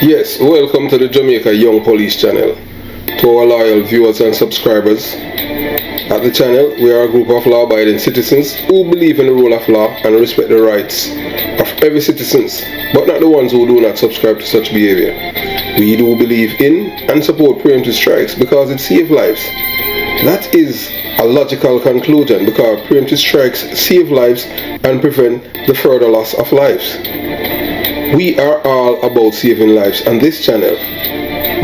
Yes, welcome to the Jamaica Young Police channel. To our loyal viewers and subscribers, at the channel we are a group of law-abiding citizens who believe in the rule of law and respect the rights of every citizen, but not the ones who do not subscribe to such behavior. We do believe in and support preemptive strikes because it saves lives. That is a logical conclusion because preemptive strikes save lives and prevent the further loss of lives. We are all about saving lives on this channel.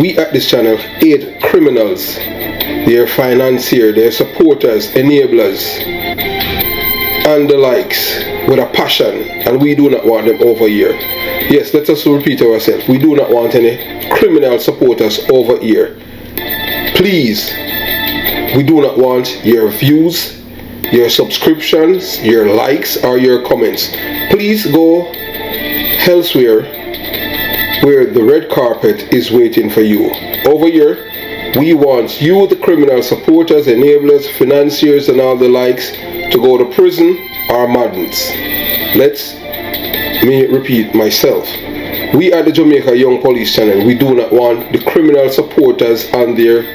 We at this channel aid criminals, their financiers, their supporters, enablers, and the likes with a passion, and we do not want them over here. Yes, let us repeat ourselves. We do not want any criminal supporters over here. Please, we do not want your views, your subscriptions, your likes, or your comments. Please go elsewhere where the red carpet is waiting for you. Over here, we want you, the criminal supporters, enablers, financiers, and all the likes, to go to prison or madness. Let me repeat myself. We at the Jamaica Young Police channel, we do not want the criminal supporters and their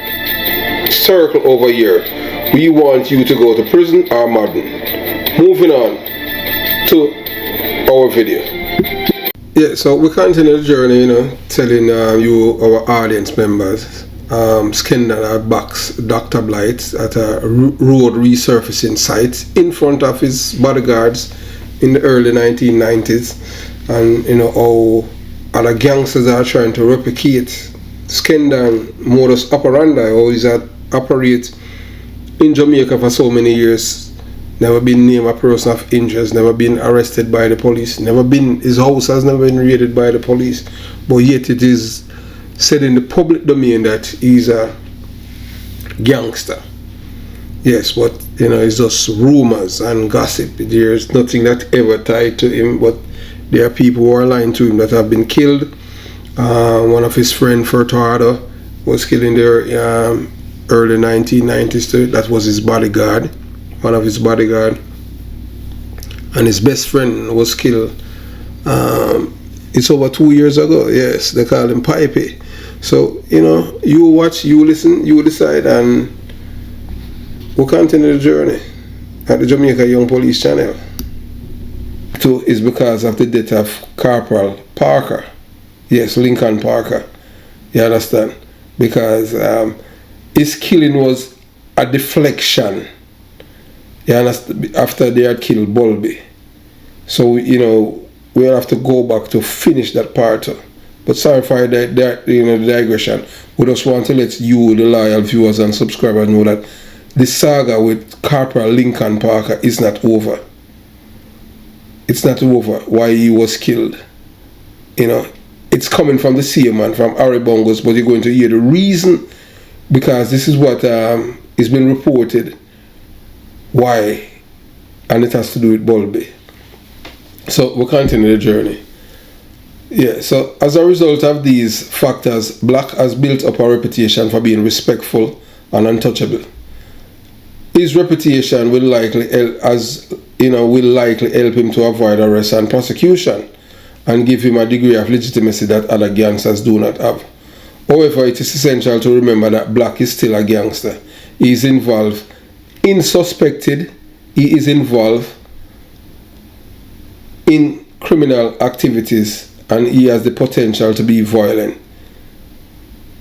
circle over here. We want you to go to prison or madden. Moving on to our video. Yeah, so we continue the journey, telling you, our audience members, Skeng at Box Dr. Blight at a road resurfacing site in front of his bodyguards in the early 1990s, and how other gangsters are trying to replicate Skeng modus operandi, how he's operate in Jamaica for so many years. Never been named a person of interest, never been arrested by the police, his house has never been raided by the police, but yet it is said in the public domain that he's a gangster. Yes, but it's just rumors and gossip. There's nothing that ever tied to him, but there are people who are lying to him that have been killed. One of his friends, Furtado, was killed in the early 1990s too. That was his bodyguard. One of his bodyguard, and his best friend was killed. It's over 2 years ago. Yes, they call him Pipey. So you watch, you listen, you decide, and we'll continue the journey at the Jamaica Young Police channel. Two is because of the death of Corporal Parker. Yes, Lincoln Parker. You understand? Because his killing was a deflection. You understand? After they had killed Bulby. So, we'll have to go back to finish that part. But sorry for the digression. We just want to let you, the loyal viewers and subscribers, know that the saga with Corporal Lincoln Parker is not over. It's not over why he was killed. It's coming from the same man, from Harry Bongos, but you're going to hear the reason, because this is what is been reported. Why? And it has to do with Bulby. So we'll continue the journey. Yeah, so as a result of these factors, Black has built up a reputation for being respectful and untouchable. His reputation will likely help him to avoid arrest and prosecution, and give him a degree of legitimacy that other gangsters do not have. However, it is essential to remember that Black is still a gangster. He is involved suspected, he is involved in criminal activities, and he has the potential to be violent.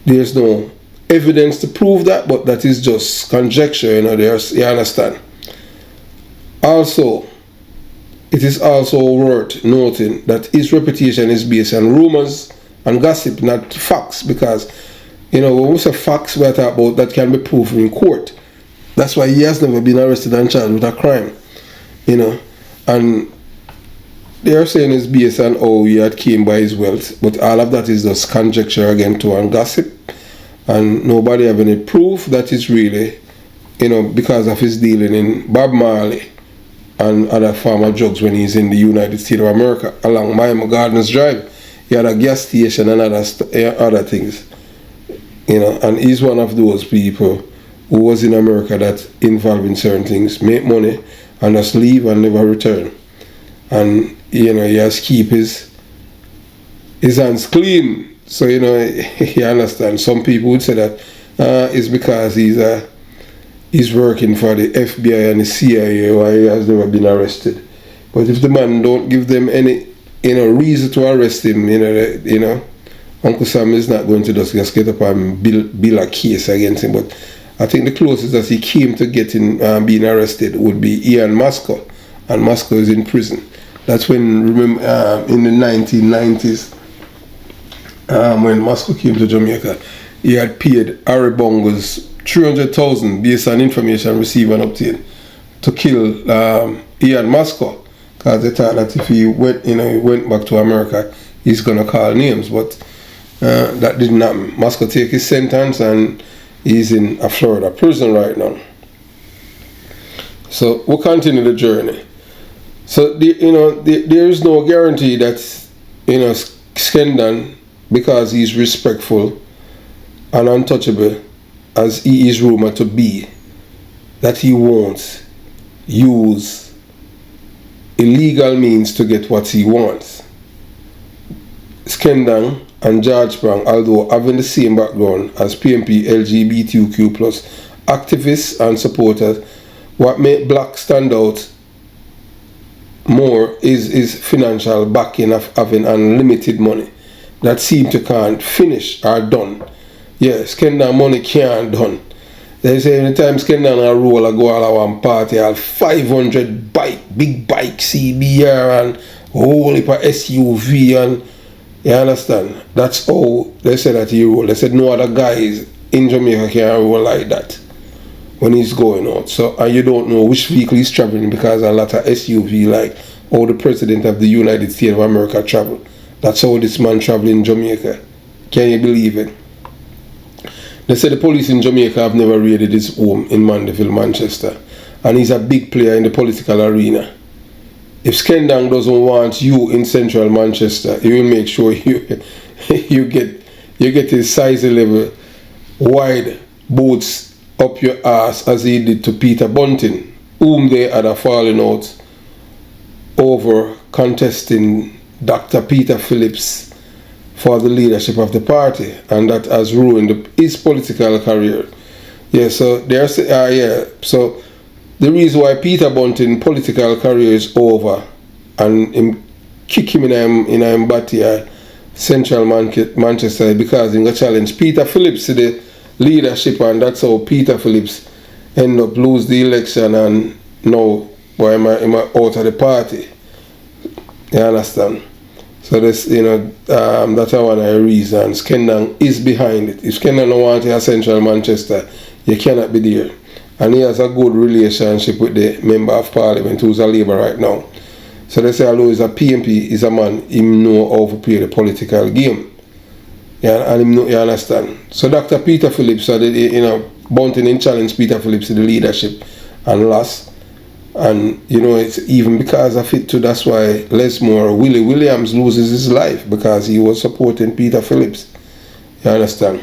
There's no evidence to prove that, but that is just conjecture, you understand. Also, it is also worth noting that his reputation is based on rumors and gossip, not facts, because when we say facts, we're talking about that can be proven in court. That's why he has never been arrested and charged with a crime, and they are saying it's based on how he had came by his wealth, but all of that is just conjecture again too, and gossip, and nobody have any proof that it's really, because of his dealing in Bob Marley and other form of drugs when he's in the United States of America, along Miami Gardens Drive. He had a gas station and other things, and he's one of those people who was in America that involved in certain things, make money, and just leave and never return. And he has to keep his hands clean, So, you know, you understand. Some people would say that it's because he's working for the FBI and the CIA, why he has never been arrested. But if the man don't give them any, you know, reason to arrest him, you know, Uncle Sam is not going to just get up and build a case against him. But I think the closest that he came to getting being arrested would be Ian Masco, and Masco is in prison. That's when, remember, in the 1990s, when Masco came to Jamaica, he had paid Harry Bongos $300,000 based on information received and obtained to kill Ian Masco, because they thought that if he went, you know, he went back to America, he's gonna call names. But that didn't happen. Masco take his sentence and he's in a Florida prison right now. So we'll continue the journey. So there is no guarantee that, you know, Skeng, because he's respectful and untouchable as he is rumored to be, that he won't use illegal means to get what he wants. Skeng and George Brown, although having the same background as PMP LGBTQ plus activists and supporters, what made Black stand out more is financial backing of having unlimited money that seem to can't finish or done. Yes, Skeng money can't done. They say anytime Skeng a roll a go all a one party, all 500 big bike CBR and a whole heap of SUV, and you understand? That's how they said that he roll. They said no other guys in Jamaica can roll like that when he's going out. So, and you don't know which vehicle he's traveling, because a lot of SUV, like how the President of the United States of America travel. That's how this man traveled in Jamaica. Can you believe it? They said the police in Jamaica have never raided his home in Mandeville, Manchester, and he's a big player in the political arena. If Skeng doesn't want you in central Manchester, he will make sure you get his size level wide boots up your ass, as he did to Peter Bunting, whom they had a falling out over contesting Dr. Peter Phillips for the leadership of the party, and that has ruined his political career. Yeah, so there's so the reason why Peter Bunting political career is over and him kick him in a body central Manchester, because he got challenge Peter Phillips to the leadership, and that's how Peter Phillips end up lose the election, and now why am I out of the party? You understand? So this, you know, that's one of the reasons Skeng is behind it. If Skeng don't want to central Manchester, you cannot be there. And he has a good relationship with the Member of Parliament who's a Labour right now. So they say, although he's a PMP, he's a man, he know how to play the political game. Yeah, and him know, you understand. So Dr. Peter Phillips, you know, Bunting in challenge Peter Phillips to the leadership and lost. And, you know, it's even because of it too, that's why Willie Williams loses his life, because he was supporting Peter Phillips. You understand?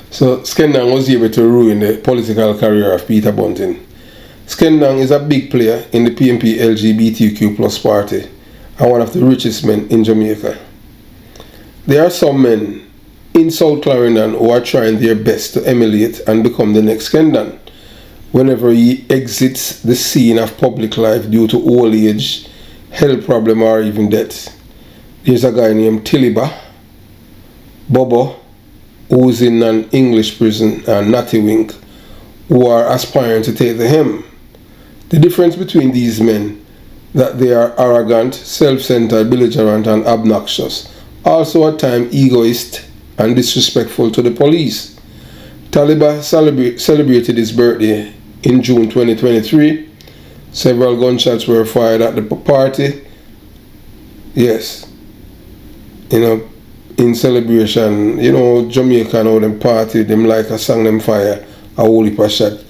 So Skeng was able to ruin the political career of Peter Bunting. Skeng is a big player in the PMP LGBTQ plus party and one of the richest men in Jamaica. There are some men in South Clarendon who are trying their best to emulate and become the next Skeng whenever he exits the scene of public life due to old age, health problem, or even death. There's a guy named Tiliba, Bobo, who's in an English prison, and Natty Wink, who are aspiring to take the helm. The difference between these men, that they are arrogant, self-centered, belligerent, and obnoxious, also at times egoist and disrespectful to the police. Taliba celebrated his birthday in June 2023. Several gunshots were fired at the party. Yes, you know, in celebration. You know, Jamaica know them party, them like a song, them fire a whole heap of shot.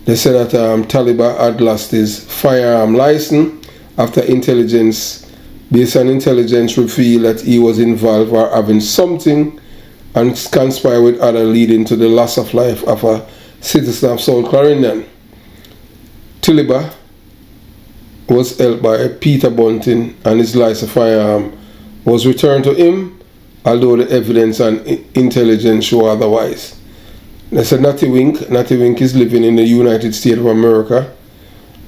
They said that Taliba had lost his firearm license after intelligence, based on intelligence, revealed that he was involved or having something and conspire with others, leading to the loss of life of a citizen of South Clarendon. Taliba was held by Peter Bunting, and his license firearm was returned to him although the evidence and intelligence show otherwise. They said Natty Wink is living in the United States of America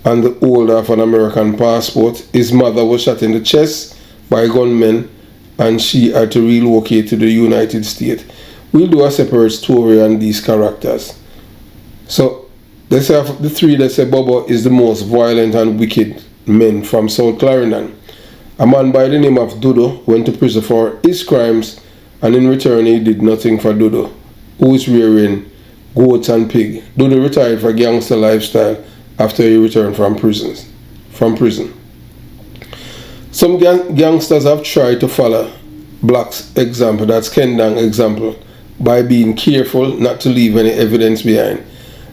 and the holder of an American passport. His mother was shot in the chest by gunmen and she had to relocate to the United States. We'll do a separate story on these characters. So they say of the three, they say Bobo is the most violent and wicked man from South Clarendon. A man by the name of Dodo went to prison for his crimes, and in return he did nothing for Dodo, who is rearing goats and pig. Dodo retired for gangster lifestyle after he returned from prison. Some gangsters have tried to follow Black's example, that's Kendang's example, by being careful not to leave any evidence behind.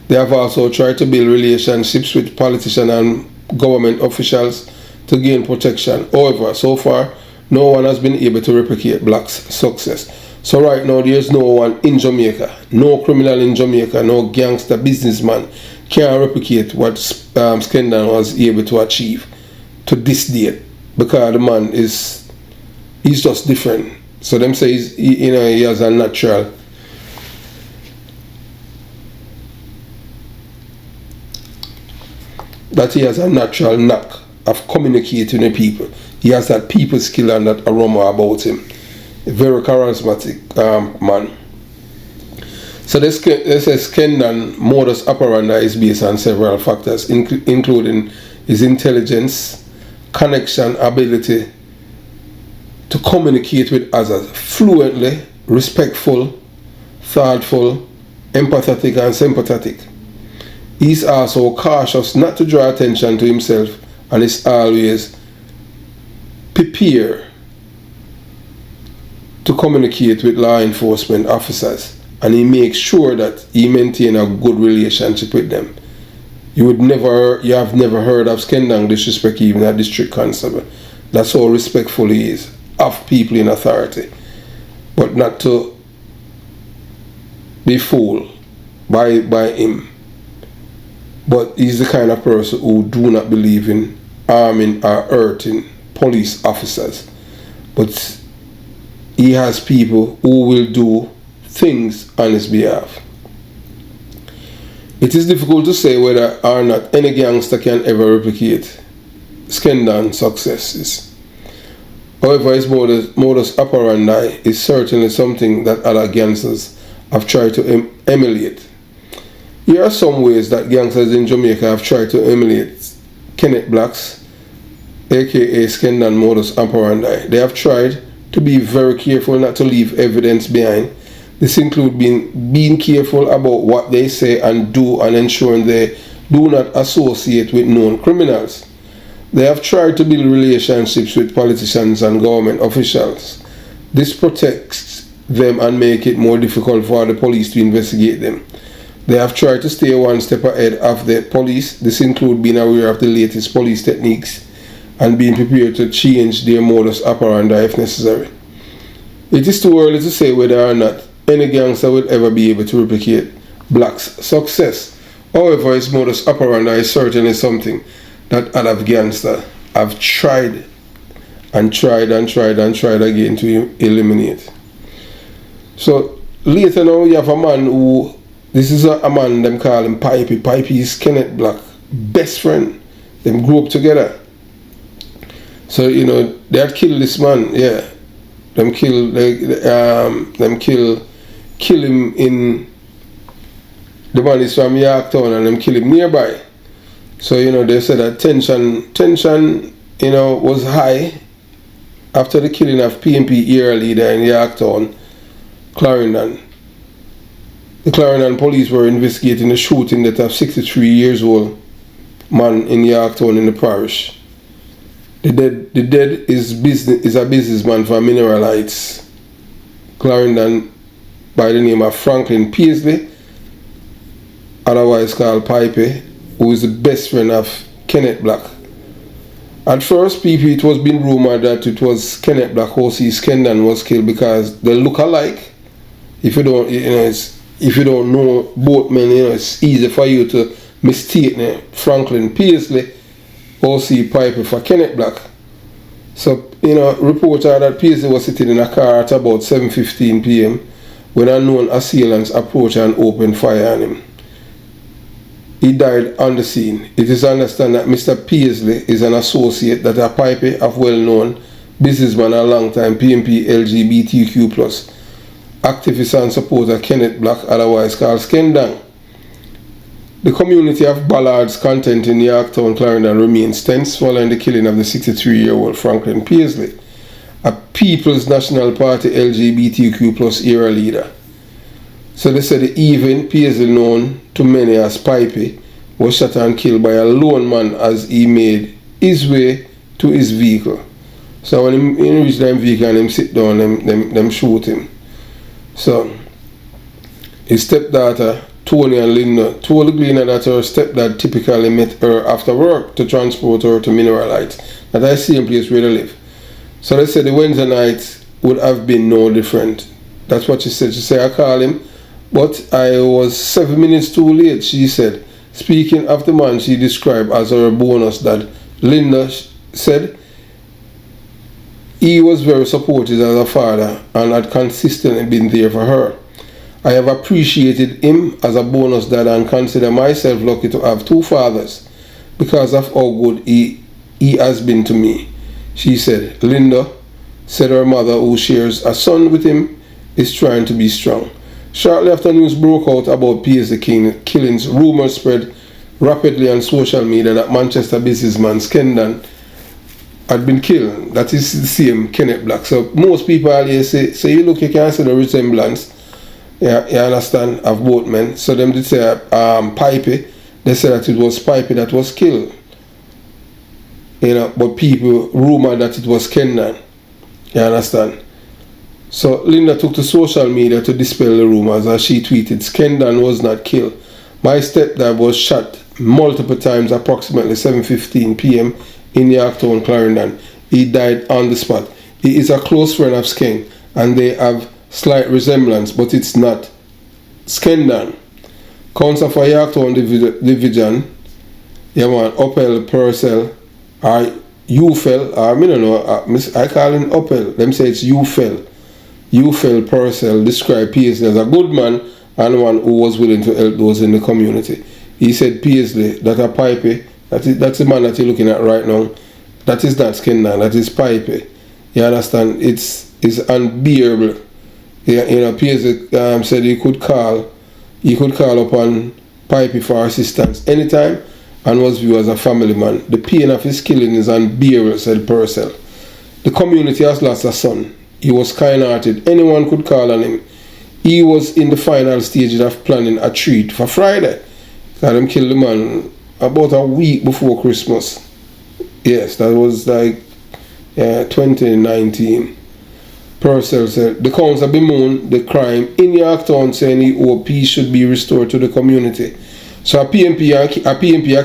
They have also tried to build relationships with politicians and government officials to gain protection. However, so far, no one has been able to replicate Black's success. So right now, there's no one in Jamaica, no criminal in Jamaica, no gangster businessman can replicate what Skeng was able to achieve to this date, because the man he's just different. So them say he has a natural knack of communicating with people. He has that people skill and that aroma about him. A very charismatic man. So this says Kendang modus operandi is based on several factors, including his intelligence, connection, ability to communicate with others fluently, respectful, thoughtful, empathetic, and sympathetic. He's also cautious not to draw attention to himself and is always prepared to communicate with law enforcement officers, and he makes sure that he maintains a good relationship with them. You have never heard of Skeng disrespect even a district constable. That's how respectful he is of people in authority, but not to be fooled by him. But he's the kind of person who do not believe in harming or hurting police officers. But he has people who will do things on his behalf. It is difficult to say whether or not any gangster can ever replicate Skeng's successes. However, his modus operandi is certainly something that other gangsters have tried to emulate. Here are some ways that gangsters in Jamaica have tried to emulate Kenneth Black's, aka Skeng modus operandi. They have tried to be very careful not to leave evidence behind. This includes being careful about what they say and do, and ensuring they do not associate with known criminals. They have tried to build relationships with politicians and government officials. This protects them and makes it more difficult for the police to investigate them. They have tried to stay one step ahead of the police. This includes being aware of the latest police techniques and being prepared to change their modus operandi if necessary. It is too early to say whether or not any gangster will ever be able to replicate Black's success. However, his modus operandi is certainly something that other gangsters have tried and tried again to eliminate. So later now you have a man who, this is a man them call him Pipey. Pipey is Kenneth Black best friend. Them grew up together. So they had killed this man, yeah. Them kill him in, the man is from Yorktown, and them kill him nearby. So they said that tension was high after the killing of PNP era leader in Yorktown, Clarendon. The Clarendon police were investigating the shooting death of 63 years old man in Yorktown in the parish. The dead is a businessman for Mineralites, Clarendon, by the name of Franklin Paisley, otherwise called Pipey, who is the best friend of Kenneth Black. At first, it was being rumored that it was Kenneth Black who Skeng was killed because they look alike. If you don't know both men, it's easy for you to mistake Franklin Paisley or see Piper for Kenneth Black. So, reports are that Paisley was sitting in a car at about 7:15 p.m. when unknown assailants approached and opened fire on him. He died on the scene. It is understood that Mr. Paisley is an associate that a pipe of well-known businessman and long-time PMP LGBTQ+ activist and supporter Kenneth Black, otherwise called Skeng. The community of Ballard's content in Yorktown, Clarendon remains tense following the killing of the 63-year-old Franklin Paisley, a People's National Party LGBTQ+ era leader. So they said the even Paisley, known to many as Pipey, was shot and killed by a lone man as he made his way to his vehicle. So when he reached that vehicle and him sit down, them shoot him. So his stepdaughter Tony and Linda told the Gleaner that her stepdad typically met her after work to transport her to Mineralite, that I same place where they live. So they said the Wednesday night would have been no different. That's what she said. She said, I called him, but I was 7 minutes too late, she said. Speaking of the man she described as her bonus dad, Linda said he was very supportive as a father and had consistently been there for her. I have appreciated him as a bonus dad and consider myself lucky to have two fathers because of how good he has been to me, she said. Linda said her mother, who shares a son with him, is trying to be strong. Shortly after news broke out about Paisley killings, rumors spread rapidly on social media that Manchester businessman Skeng had been killed. That is the same Kenneth Black. So most people here say, so you look, you can see the resemblance, yeah, you understand, of both men. So them did say Pipey, they said that it was Pipey that was killed. But people rumored that it was Skeng. You understand? So Linda took to social media to dispel the rumors as she tweeted, Skeng was not killed. My stepdad was shot multiple times approximately 7:15 p.m. in Yorktown, Clarendon. He died on the spot. He is a close friend of Skeng and they have slight resemblance, but it's not Skeng. Counsel for Yorktown Division, Uppel Purcell, or Ufel, or I don't know, I call him Uppel, them say it's Ufel. Ufel Purcell described Paisley as a good man and one who was willing to help those in the community. He said Paisley, that a Pipey, that's the man that you're looking at right now, that is not Skeng, that is Pipey. You understand? It's unbearable. Paisley said he could call upon Pipey for assistance anytime and was viewed as a family man. The pain of his killing is unbearable, said Purcell. The community has lost a son. He was kind-hearted. Anyone could call on him. He was in the final stages of planning a treat for Friday. Them killed the man about a week before Christmas. Yes, that was like 2019. Purcell said the council bemoaned the crime in Yorktown, saying he hoped peace should be restored to the community. So a PMP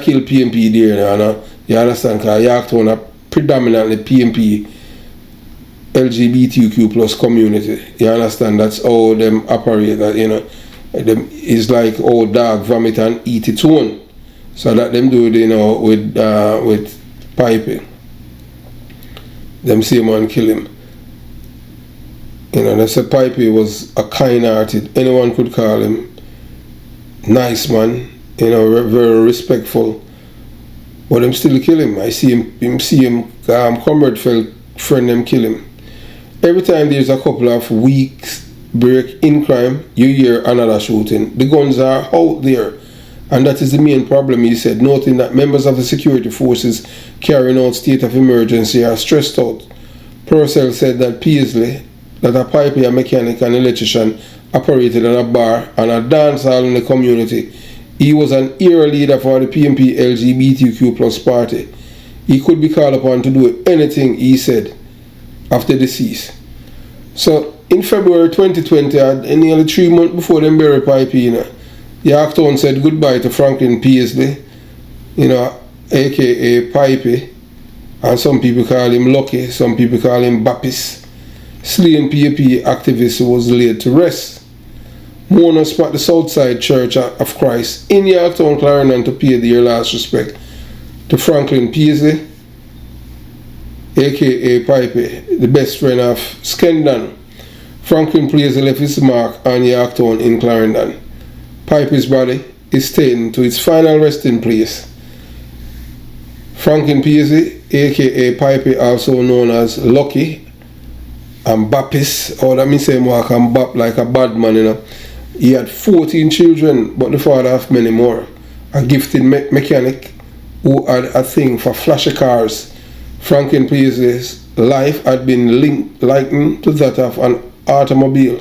killed PMP there, you understand? Because Yorktown are predominantly PMP LGBTQ+ community. You understand? That's how them operate. Them is like old dog vomit and eat its own. So that them do it, with Pipey. Them same man kill him. They said Pipey was a kind-hearted. Anyone could call him nice man. Very respectful. But them still kill him. I see him. Comrade friend them kill him. Every time there's a couple of weeks break in crime, you hear another shooting. The guns are out there, and that is the main problem, he said, noting that members of the security forces carrying out state of emergency are stressed out. Purcell said that Paisley, that a pipe, a mechanic and electrician, operated in a bar and a dance hall in the community. He was an era leader for the PMP LGBTQ+ party. He could be called upon to do anything, he said, after decease. So in February 2020, nearly 3 months before them buried Pipey, Yorktown said goodbye to Franklin Paisley, aka Pipey, and some people call him Lucky, some people call him Baptist. Slain PAP activist who was laid to rest. Mourners at the Southside Church of Christ in Yorktown, Clarendon, to pay their last respect to Franklin Paisley. aka Pipey, the best friend of Skeng. Franklin Paisley left his mark on Yorktown in Clarendon. Pipey's body is taken to its final resting place. Franklin Paisley, aka Pipey, also known as Lucky and Baptist, or that means say walk and bap like a bad man, you know. He had 14 children, but the father of many more. A gifted mechanic who had a thing for flashy cars. Franklin Paisley's life had been likened to that of an automobile.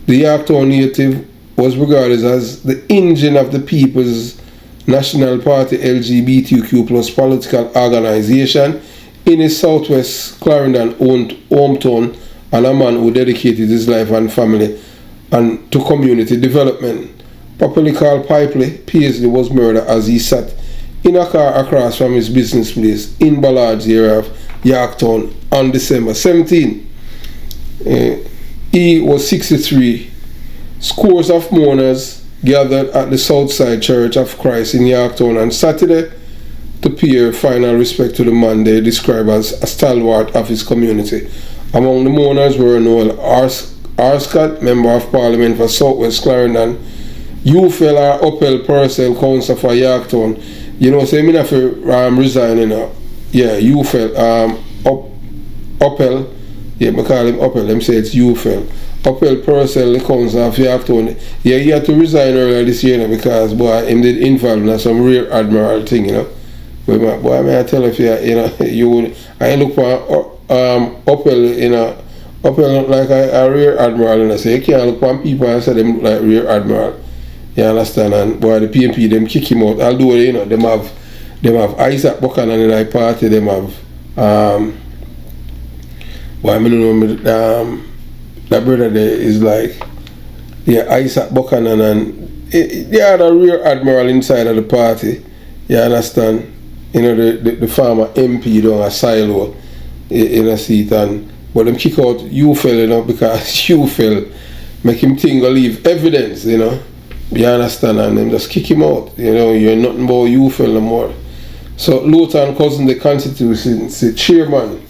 The Yorktown native was regarded as the engine of the People's National Party LGBTQ plus political organization in his southwest Clarendon owned hometown, and a man who dedicated his life and family and to community development. Popularly called Pipey, Paisley was murdered as he sat in a car across from his business place in Ballard's area of Yorktown on December 17. He was 63. Scores of mourners gathered at the Southside Church of Christ in Yorktown on Saturday to pay final respect to the man they describe as a stalwart of his community. Among the mourners were Noel Arscott, Member of Parliament for Southwest Clarendon, Ufel or Uppel Purcell, Councillor for Yorktown. You know, say me have to resign, you know. Yeah, Ufel, Uppel, yeah, I call him Uppel, them say it's Ufel. Uppel Purcell, the Councillor of Yorktown. Yeah, he had to resign earlier this year, you know, because, boy, him did involved in some rear admiral thing, you know. But, boy, may I tell you know, I look for Uppel, you know, Uppel like a rear admiral, and I say you can't look on people and say them look like rear admiral. You understand? And boy, the PNP them kick him out. Although you know them have Isaac Buchanan in that party. Them have boy, I don't know that brother there is like Isaac Buchanan, and they had a rear admiral inside of the party. You understand? You know the former MP down a silo in a seat, and but them kick out Ufel, you know, because Ufel make him think or leave evidence, you know. You understand? And them just kick him out. You know, you're nothing but Ufel no more. So Luton Cousin, the constituency chairman.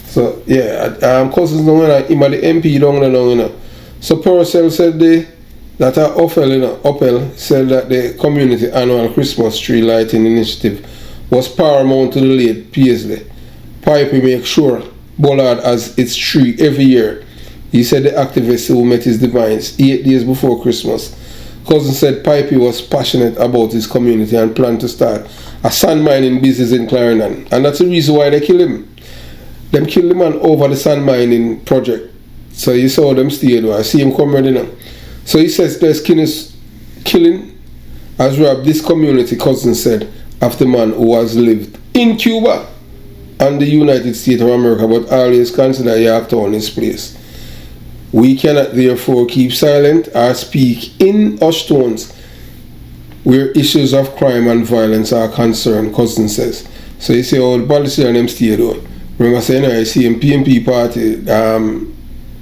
So yeah, Cousins know when him at the MP down there, you know. So Purcell said that Uppel said that the community annual Christmas tree lighting initiative was paramount to the late Paisley. Pipey make sure Ballard has its tree every year. He said the activist who met his demise 8 days before Christmas. Cousin said Pipey was passionate about his community and planned to start a sand mining business in Clarendon. And that's the reason why they killed him. Them killed the man over the sand mining project. So you saw them stay there. I see him come ready now. So he says there's killing has robbed this community, Cousin said, of the man who has lived in Cuba and the United States of America, but always consider Yorktown his place. We cannot therefore keep silent or speak in hushed tones where issues of crime and violence are concerned, Cousin says. So you see all the policy and them stay though. Remember saying, I see him PNP party,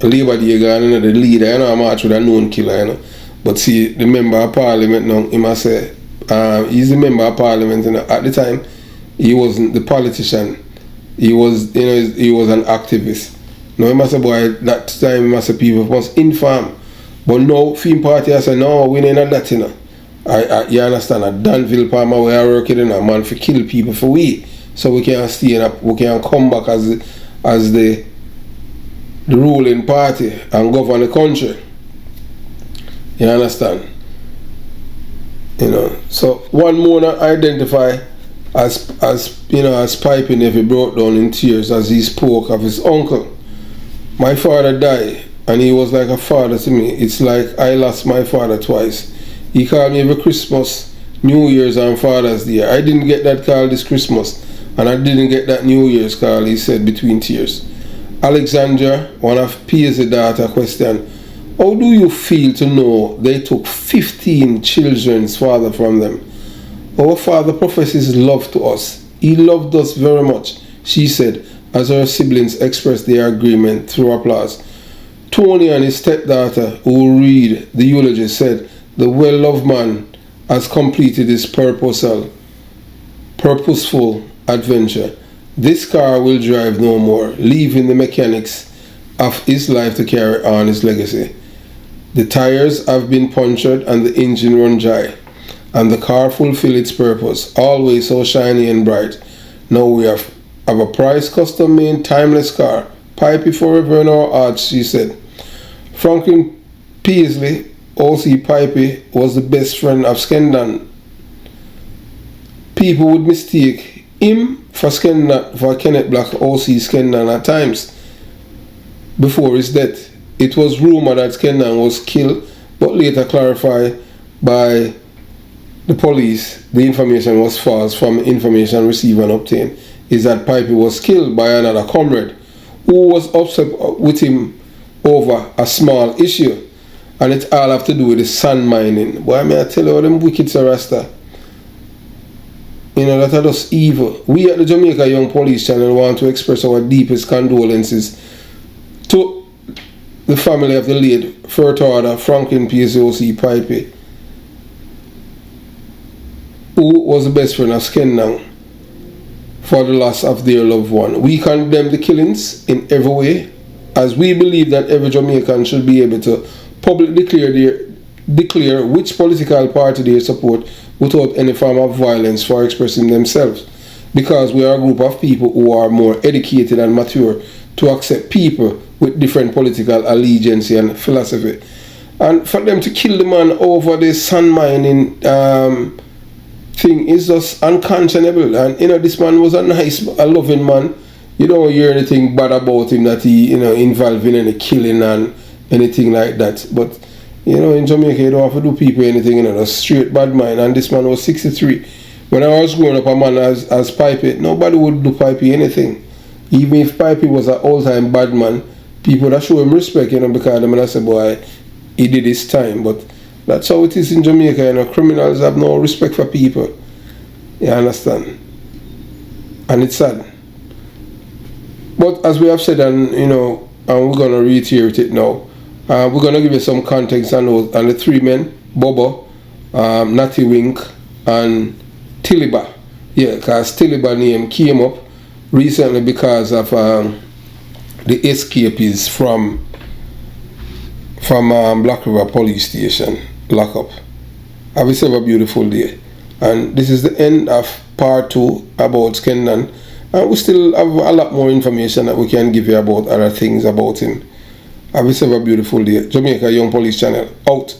Labor Day gone, you know, the leader, you know, I march with a known killer, you know. But see, the member of parliament now, he must say, he's the member of parliament, you know. At the time, he wasn't the politician. He was, you know, he was an activist. Now, he must say, boy, that time, he must say, people must inform. But now, Film Party, I say, no, we ain't that, you know. You understand, at Danville, Palmer, where I work, you know, man, for kill people for we. So we can stay up, we can come back as the ruling party and govern the country. You understand? You know. So one more identify as you know, as Pipey never broke down in tears as he spoke of his uncle. My father died and he was like a father to me. It's like I lost my father twice. He called me every Christmas, New Year's and Father's Day. I didn't get that call this Christmas. And I didn't get that New Year's call, he said between tears. Alexandra, one of Paisley's daughter, questioned, how do you feel to know they took 15 children's father from them? Our father professes love to us. He loved us very much, she said, as her siblings expressed their agreement through applause. Tony and his stepdaughter, who read the eulogy, said, the well-loved man has completed his purposeful adventure. This car will drive no more, leaving the mechanics of his life to carry on his legacy. The tires have been punctured and the engine run dry, and the car fulfilled its purpose, always so shiny and bright. Now we have a prize, custom-made, timeless car, pipey forever in our hearts, she said. Franklin Peasley, O.C. Pipey, was the best friend of Skeng. People would mistake him for Kenneth Black, O.C. Skeng at times. Before his death, it was rumored that Skeng was killed, but later clarified by the police the information was false from information received and obtained, is that Pipey was killed by another comrade who was upset with him over a small issue, and it all have to do with the sand mining. Boy, may I tell you, all them wicked Rasta, you know, that are just evil. We at the Jamaica Young Police Channel want to express our deepest condolences to the family of the late First Order Franklin P.S.O.C. Pipey, who was the best friend of Skeng, for the loss of their loved one. We condemn the killings in every way, as we believe that every Jamaican should be able to publicly declare which political party they support without any form of violence for expressing themselves, because we are a group of people who are more educated and mature to accept people with different political allegiance and philosophy. And for them to kill the man over the sand mining thing is just unconscionable. And you know, this man was a nice, a loving man. You don't hear anything bad about him, that he, you know, involved in any killing and anything like that. But you know, in Jamaica you don't have to do people anything, you know, a straight bad mind. And this man was 63. When I was growing up, a man as Pipey, nobody would do Pipey anything. Even if Pipey was an all-time bad man, people that show him respect, you know, because them and I say, boy, he did his time. But that's how it is in Jamaica, you know. Criminals have no respect for people. You understand? And it's sad. But as we have said, and you know, and we're gonna reiterate it now. We're gonna give you some context on those, and the three men, Bobo, Natty Wink, and Tiliba. Yeah, because Tiliba name came up recently because of the escapees from Black River Police Station lockup. Have yourself a beautiful day. And this is the end of part 2 about Skeng. And we still have a lot more information that we can give you about other things about him. Have yourself a beautiful day. Jamaica Young Police Channel, out.